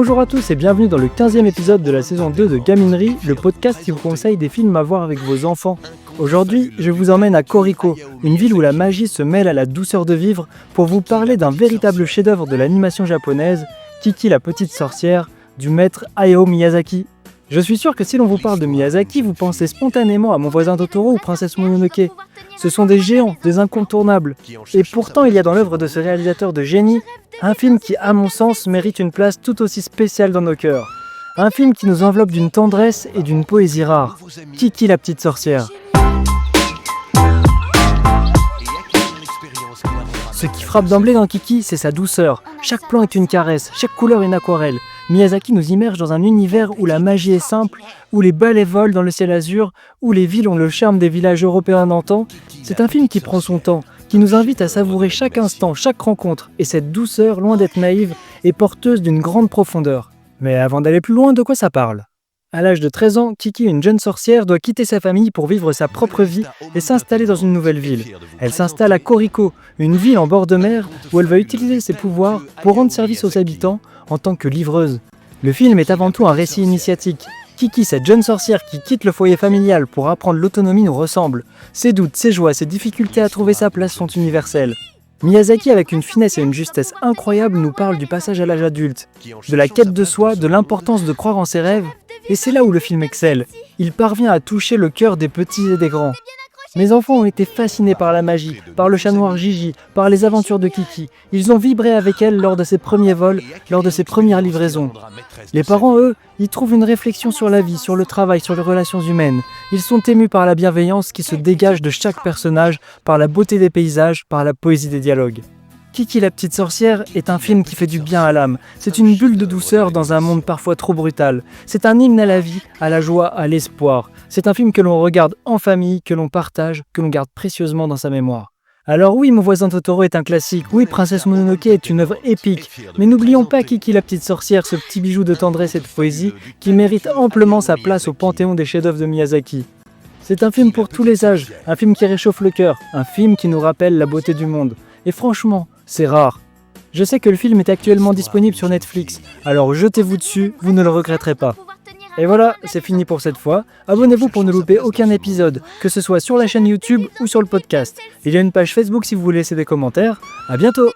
Bonjour à tous et bienvenue dans le 15e épisode de la saison 2 de Gaminerie, le podcast qui vous conseille des films à voir avec vos enfants. Aujourd'hui, je vous emmène à Koriko, une ville où la magie se mêle à la douceur de vivre, pour vous parler d'un véritable chef-d'œuvre de l'animation japonaise, Kiki la petite sorcière, du maître Hayao Miyazaki. Je suis sûr que si l'on vous parle de Miyazaki, vous pensez spontanément à Mon voisin Totoro ou Princesse Mononoke. Ce sont des géants, des incontournables. Et pourtant, il y a dans l'œuvre de ce réalisateur de génie, un film qui, à mon sens, mérite une place tout aussi spéciale dans nos cœurs. Un film qui nous enveloppe d'une tendresse et d'une poésie rare. Kiki la petite sorcière. Ce qui frappe d'emblée dans Kiki, c'est sa douceur. Chaque plan est une caresse, chaque couleur une aquarelle. Miyazaki nous immerge dans un univers où la magie est simple, où les balais volent dans le ciel azur, où les villes ont le charme des villages européens d'antan. C'est un film qui prend son temps, qui nous invite à savourer chaque instant, chaque rencontre, et cette douceur, loin d'être naïve, est porteuse d'une grande profondeur. Mais avant d'aller plus loin, de quoi ça parle ? À l'âge de 13 ans, Kiki, une jeune sorcière, doit quitter sa famille pour vivre sa propre vie et s'installer dans une nouvelle ville. Elle s'installe à Koriko, une ville en bord de mer où elle va utiliser ses pouvoirs pour rendre service aux habitants en tant que livreuse. Le film est avant tout un récit initiatique. Kiki, cette jeune sorcière qui quitte le foyer familial pour apprendre l'autonomie, nous ressemble. Ses doutes, ses joies, ses difficultés à trouver sa place sont universelles. Miyazaki, avec une finesse et une justesse incroyables, nous parle du passage à l'âge adulte, de la quête de soi, de l'importance de croire en ses rêves, et c'est là où le film excelle. Il parvient à toucher le cœur des petits et des grands. Mes enfants ont été fascinés par la magie, par le chat noir Gigi, par les aventures de Kiki. Ils ont vibré avec elle lors de ses premiers vols, lors de ses premières livraisons. Les parents, eux, y trouvent une réflexion sur la vie, sur le travail, sur les relations humaines. Ils sont émus par la bienveillance qui se dégage de chaque personnage, par la beauté des paysages, par la poésie des dialogues. Kiki la petite sorcière est un film qui fait du bien à l'âme. C'est une bulle de douceur dans un monde parfois trop brutal. C'est un hymne à la vie, à la joie, à l'espoir. C'est un film que l'on regarde en famille, que l'on partage, que l'on garde précieusement dans sa mémoire. Alors oui, Mon voisin Totoro est un classique, oui, Princesse Mononoke est une œuvre épique, mais n'oublions pas Kiki la petite sorcière, ce petit bijou de tendresse et de poésie qui mérite amplement sa place au panthéon des chefs-d'œuvre de Miyazaki. C'est un film pour tous les âges, un film qui réchauffe le cœur, un film qui nous rappelle la beauté du monde. Et franchement, c'est rare. Je sais que le film est actuellement disponible sur Netflix, alors jetez-vous dessus, vous ne le regretterez pas. Et voilà, c'est fini pour cette fois. Abonnez-vous pour ne louper aucun épisode, que ce soit sur la chaîne YouTube ou sur le podcast. Il y a une page Facebook si vous voulez laisser des commentaires. À bientôt.